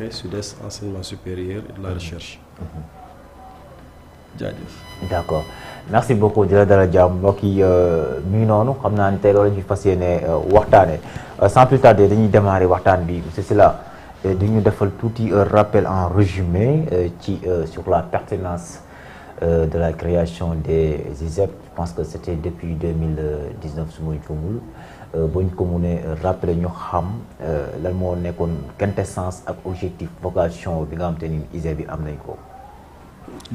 waxee Sud-Est enseignement supérieur et de la recherche. jaajëf. d'accord merci beaucoup di la dalal jàmm mbokk yi mi ngi noonu xam naa ni tey loolu la ñuy fas yéene waxtaane sans plus tarder dañuy démarrer waxtaan bi c'est cela dañu defal tuuti rappel en résumé sur la pertinence de la création des ISEP. Je pense que c'était depuis 2019 su ma juumul ba ñu ko mënee rappeler ñu xam lan moo nekkoon quintessence ak objectif vocation bi nga xam te ni ISEP bi am nañ ko.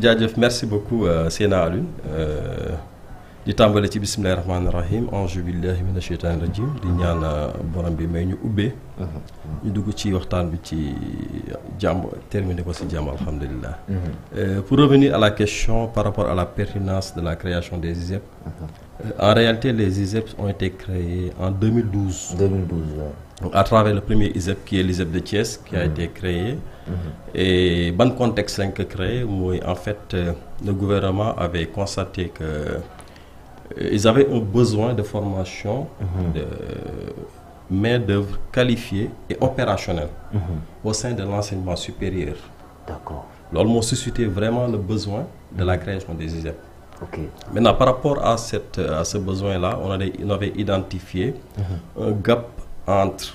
jaajëf merci beaucoup Seyna Alioune di tàmbale ci bismillahi rahmaani rahim auzu billahi mina sheytaani rajim di ñaan borom bi may ñu ubbee ñu dugg ci waxtaan bi ci jàmm terminé ko ci jàmm alhamdulillah. Pour revenir à la question par rapport à la pertinence de la création des ISEP, en réalité les ISEP ont été créés en 2012. 2012 donc à travers le premier ISEP qui est l'ISEP de Thiès qui a été créé. Et ban contexte lañ ko créé mooy en fait le gouvernement avait constaté que ils avaient un besoin de formation de main-d'œuvre qualifiée et opérationnelle au sein de l'enseignement supérieur. D'accord. loolu moo suscité vraiment le besoin de la création des ISEP. Ok. Maintenant par rapport à ce besoin-là on avait identifié un gap entre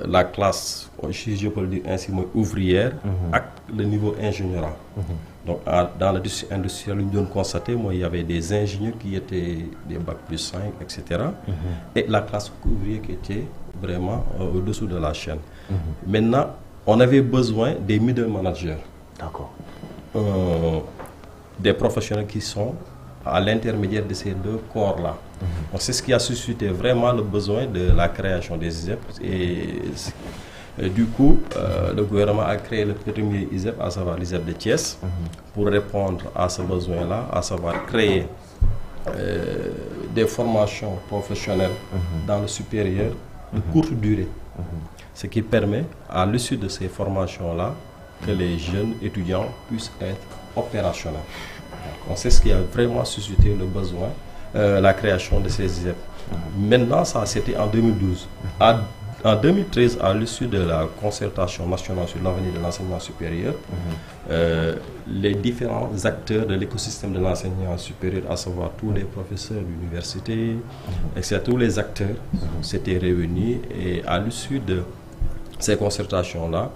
la classe, si je peux le dire ainsi, mooy ouvrière ak le niveau ingénieral. Donc dans le tissu industriel lu ñu doon constaté mooy il y avait des ingénieurs qui étaient des bac plus 5 etc. Et la classe ouvrière qui était vraiment au-dessous de la chaîne. Maintenant on avait besoin des middle managers. D'accord. Des professionnels qui sont à l'intermédiaire de ces deux corps-là. Donc c'est ce qui a suscité vraiment le besoin de la création des ISEP et du coup le gouvernement a créé le premier ISEP, à savoir l'ISEP de Thiès, pour répondre à ce besoin-là, à savoir créer des formations professionnelles dans le supérieur de courte durée, ce qui permet à l'issue de ces formations-là que les jeunes étudiants puissent être opérationnels. Donc c'est ce qui a vraiment suscité le besoin, la création de ces ISEP. Maintenant, ça c'était en 2012. En 2013, à l'issue de la concertation nationale sur l'avenir de l'enseignement supérieur, les différents acteurs de l'écosystème de l'enseignement supérieur, à savoir tous les professeurs d'université, etc., tous les acteurs s'étaient réunis et à l'issue de ces concertations-là,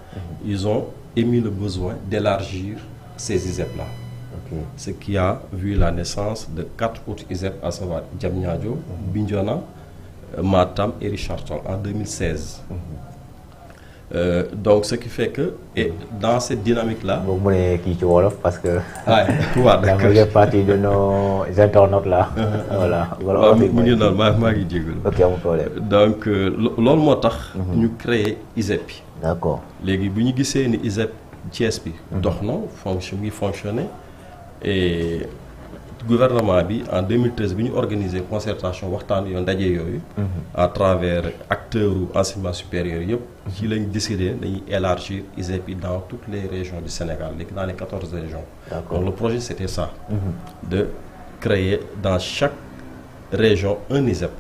ils ont émis le besoin d'élargir ces ISEP-là. Ce qui a vu la naissance de 4 autres ISEP, à savoir Diamniadio, Bignona, Matam et Richard Toll en 2016. Donc ce qui fait que et dans cette dynamique-là. boobu mu ne kii ci wolof parce que. waaw d'accord yaa ngi partie de nos internautes là. voilà. waaw mu ngi noonu maa ngi jégalu. ok amul problème. donc loolu moo tax. ñu créer ISEP bi. d'accord léegi bu ñu gisee ni ISEP Thiès bi. dox na ngi fonctionner et gouvernement bi en 2013 bi ñu organisé concertation waxtaan yoo ndaje yooyu. à travers acteurs enseignement supérieur yëpp. ci lañ décidé dañuy élargir ISEP yi dans toutes les régions du Sénégal léegi dans les 14 régions. D'accord. Donc le projet c'était ça. De créer dans chaque région un ISEP.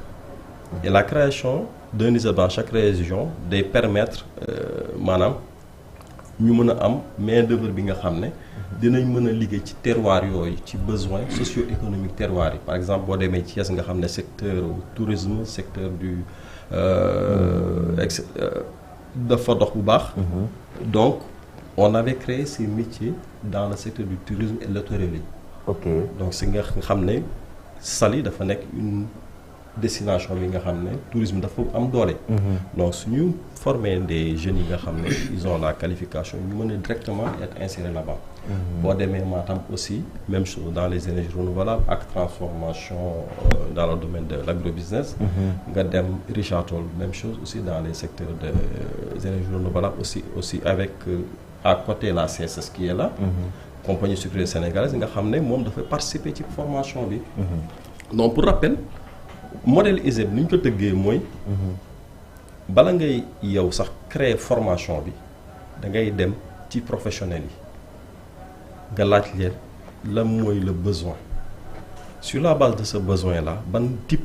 Et la création d'un ISEP dans chaque région day permettre maanaam ñu mën a am main-d'œuvre bi nga xam ne. dinañ mën a liggéey ci terroir yooyu ci besoins socio-économiques terroir yi par exemple boo demee Thiès nga xam ne secteur tourisme secteur du dafa dox bu baax. Donc on avait créé ces métiers dans le secteur du tourisme et de l'hôtellerie. ok donc si nga xam ne Saly dafa nekk une destination bi nga xam ne tourisme dafa am doole. donc suñu former des jeunes yi nga xam ne ils ont la qualification ñu mën a directement être insérés là-bas. boo demee Matam aussi même chose dans les énergies renouvelables ak transformation dans le domaine de l'agrobusiness. nga dem Richard Toll même chose aussi dans les secteurs des énergies renouvelables aussi avec à côté la CSS qui est là. compagnie sucrière sénégalaise nga xam ne moom dafay participer ci formation bi. donc pour rappel modèle ISEP ni ñu ko tëggee mooy. bala ngay yow sax créer formation bi da ngay dem ci professionnels yi nga laaj leen lan mooy le besoin sur la base de ce besoin là ban type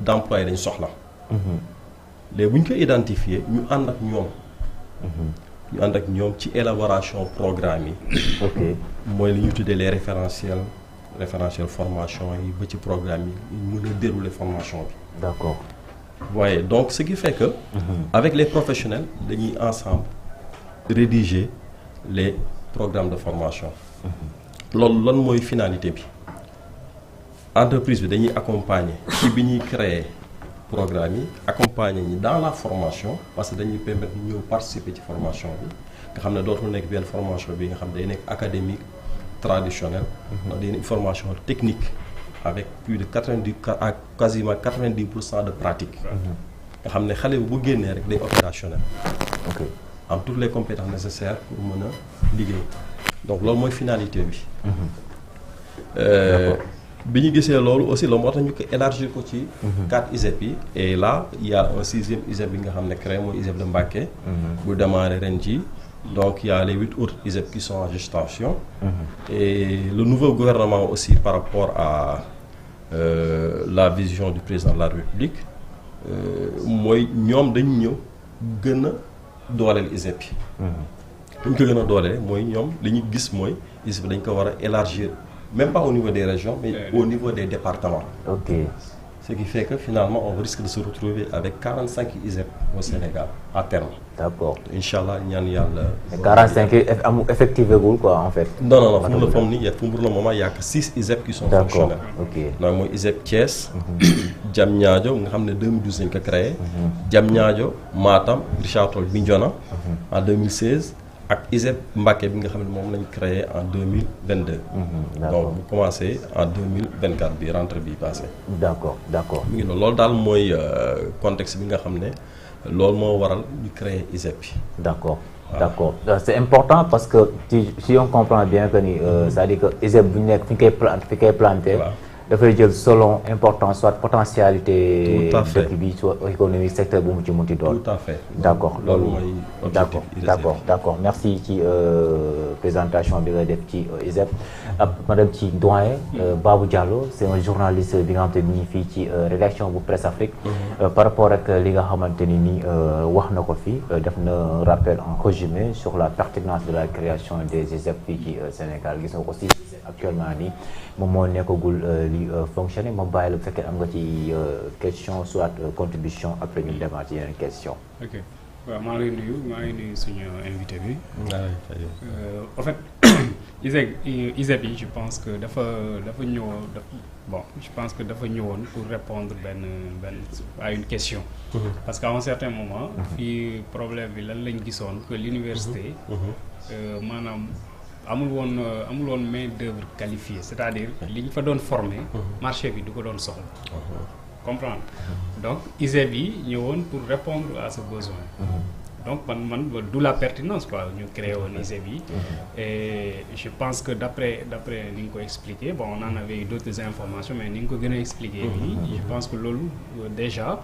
d'emploi lañ soxla. léegi bu ñu ko identifier ñu ànd ak ñoom ñu ànd ak ñoom ci élaboration programme yi. ok mooy li ñu tuddee les référentiels formation yi ba ci programme yi mën a dérouler formation bi. d'accord. voyez donc ce qui fait que. avec les professionnels dañuy ensemble rédiger les programmes de formation. loolu lan mooy finalité bi entreprise bi dañuy accompagner ci bi ñuy créer programme yi accompagner ñi dans la formation parce que dañuy permettre ñu ñëw participer ci formation bi nga xam ne dootul nekk benn formation bi nga xam ne day nekk académique traditionnelle. day nekk formation technique avec plus de 90 à quasiment 90% de pratique. nga xam ne xale bu génnee rek day opérationnel. ok am toutes les compétences nécessaires pour mën a liggéey donc loolu mooy finalité bi. bi ñu gisee loolu aussi la moo tax ñu ko élargir ko ci 4 ISEP yi et là il y a un 6e ISEP bi nga xam ne créé mooy ISEP de Mbacké bu démarré ren ji donc il y a les 8 autres ISEP qui sont en gestation et le nouveau gouvernement aussi par rapport à la vision du président de la République mooy ñoom dañu ñëw gën a dooleel ISEP yi dañ ko gën a dooleel mooy ñoom li ñu gis mooy ISEP dañ ko war a élargir même pas au niveau des régions, mais au niveau des départements. Ok. Ce qui fait que finalement, on risque de se retrouver avec 45 ISEP au Sénégal, à terme. D'accord. Inch'Allah, il y a 45 effectifs quoi, en fait. Non, pour le moment, il n'y a que 6 ISEP qui sont fonctionnels. Ok. Donc, moi, ISEP Thiès, Diamniadio, nous avons 2012 créé, Diamniadio, Matam, Richard Toll, Bignona, en 2016. ak ISEP Mbacké bi nga xam ne moom lañ créé en 2022. donc bu commencé en 2024 bi rentrée bi passé. d'accord. mi ngi noonu loolu daal mooy contexte bi nga xam ne loolu moo waral ñu créé ISEP bi. d'accord. C'est important parce que si on comprend bien que ni c'est-à-dire que ISEP bu ñu nekk fi ñu koy planté. dafay jël selon importance soit potentialité. tout à fait dëkk bi soit économique secteur bu mu ci munti doon. tout à fait d'accord loolu mooy objectif d'accord merci ci présentation bi nga def ci ISEP. ma dem ci doyen. Babou Diallo c'est un journaliste bi nga xamante ni fii ci rédaction bu Presse Afrique. par rapport ak li nga xamante ni wax na ko fii def na rappel en résumé sur la pertinence de la création des ISEP fii ci Sénégal gis nga ko aussi actuellement nii moom moo nekkagul li fonctionner ma bàyyi la bu fekkee am nga ci question soit contribution après ñu demaat ci yeneen question. ok waaw maa ngi nuyu suñu invité bi. en fait ISEP yi je pense que dafa ñëwoon je pense que dafa ñëwoon pour répondre à une question. parce qu'à un certain moment. fii problème bi lan lañ gisoon que l'université maanaam. amul woon main d'œuvre qualifiée c'est-à-dire li ñu fa doon former marché bi du ko doon soxla comprendre donc ISEP yi ñëwoon pour répondre à ce besoin donc man d'où la pertinence quoi ñu créé woon ISEP yi et je pense que d'après ni nga ko expliqué bon on en avait eu d'autres informations mais ni nga ko gën a expliqué nii je pense que loolu déjà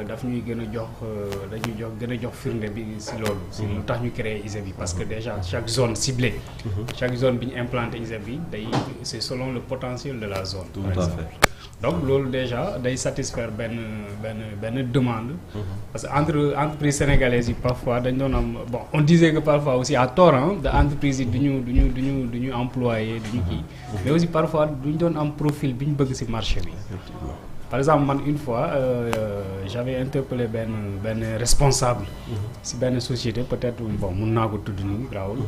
daf ñuy gën a jox firnde bi si loolu si lu tax ñu créer ISEP bi parce que déjà chaque zone ciblée chaque zone bi ñu implanté ISEP bi c'est selon le potentiel de la zone tout à fait donc loolu déjà day satisfaire benn demande parce que entre entreprises sénégalaises yi parfois dañ doon am bon on disait que parfois aussi à tort de entreprises yi duñu employé duñu kii mais aussi parfois duñ doon am profil bi ñu bëgg ci marché bi. Par exemple man une fois j'avais interpellé benn responsable ci benn société peut-être bon mun naa ko tudd nii raawul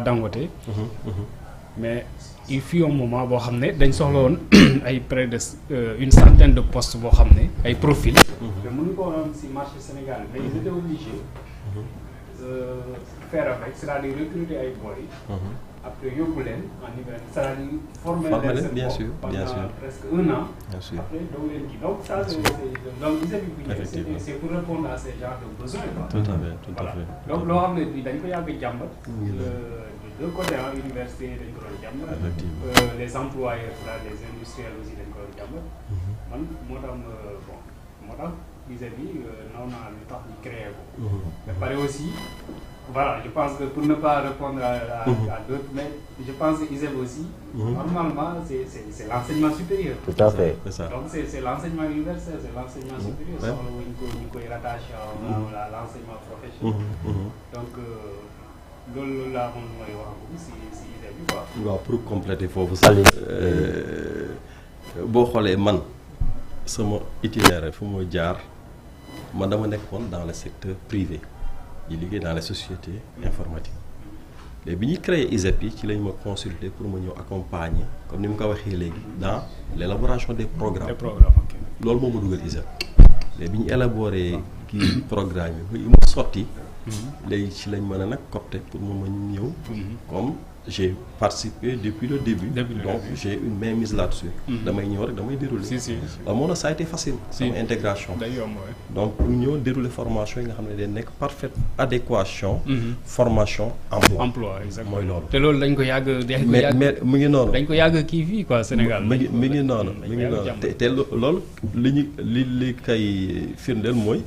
Dangote mais il fut un moment boo xam ne dañ soxla woon ay près de une centaine de postes boo xam ne ay profils mais mënuñu ko woon ci marché Sénégal mais ils étaient obligés faire avec c'est-à-dire recruter ay boy après yóbbu leen en hiver c'est-à-dire former leen bien sûr presque 1 an bien sûr après doo leen kii donc ça donc ISEP bi c'est pour répondre à ces genres de besoins quoi. tout à fait donc loo xam ne dañ ko yàgg jàmbat de côté université dañ ko doon jàmbat les employeurs là les industriels aussi dañ ko doon jàmbat man moo tax ISEP bi naw naa lu tax ñu créé ko ba pare aussi voilà, je pense que pour ne pas répondre à d'autres, mais je pense que ISEP aussi, normalement, c'est l'enseignement supérieur. Tout à fait. C'est ça. Donc c'est l'enseignement universel, c'est l'enseignement supérieur, sans le rattache à l'enseignement professionnel. Donc, loolu laa moom mooy wax si ISEP bi quoi. waaw pour compléter foofu sax boo xoolee man sama itinéraire fu mu jaar man dama nekkoon dans le secteur privé di liggéey dans les sociétés informatiques léegi bi ñuy créé ISEP yi ci lañ ma consulter pour ma ñëw accompagner comme ni mu ko waxee léegi dans l'élaboration des programmes. Des programmes, ok. loolu moo ma dugal ISEP léegi bi ñu élaboré kii programme yi ba mu sotti. léegi ci lañ mën a nag copter pour mu mën ñëw. comme j'ai participé depuis le début. Donc j'ai une mainmise là-dessus. damay ñëw rek damay dérouler. waaw moo na ça a été facile. sama intégration. donc pour ñëw dérouler formation yi nga xam ne day nekk parfaite adéquation. formation emploi exactement mooy loolu. te loolu dañ ko yàgg. mais mu ngi noonu. dañ ko yàgg kii fii quoi Sénégal. mi ngi noonu te loolu li kay firndeel mooy.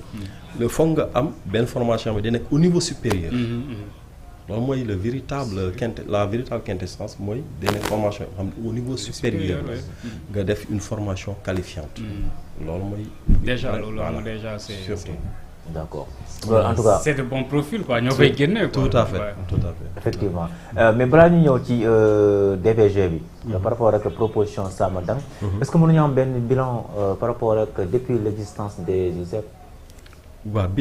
le foog nga am benn formation bi di nekk au niveau supérieur. loolu mooy la véritable quintessence mooy benn formation yoo xam ne au niveau supérieur nga def une formation qualifiante. loolu mooy. déjà loolu am déjà c'est surtout. D'accord. En tout cas c'est de bon profil quoi ñoo koy génne quoi. tout à fait. Effectivement mais balaa ñu ñëw ci DPG bi. par rapport ak proposition Samba Dang. est-ce que mënuñu am benn bilan par rapport ak depuis l'existence des ISEP. waaw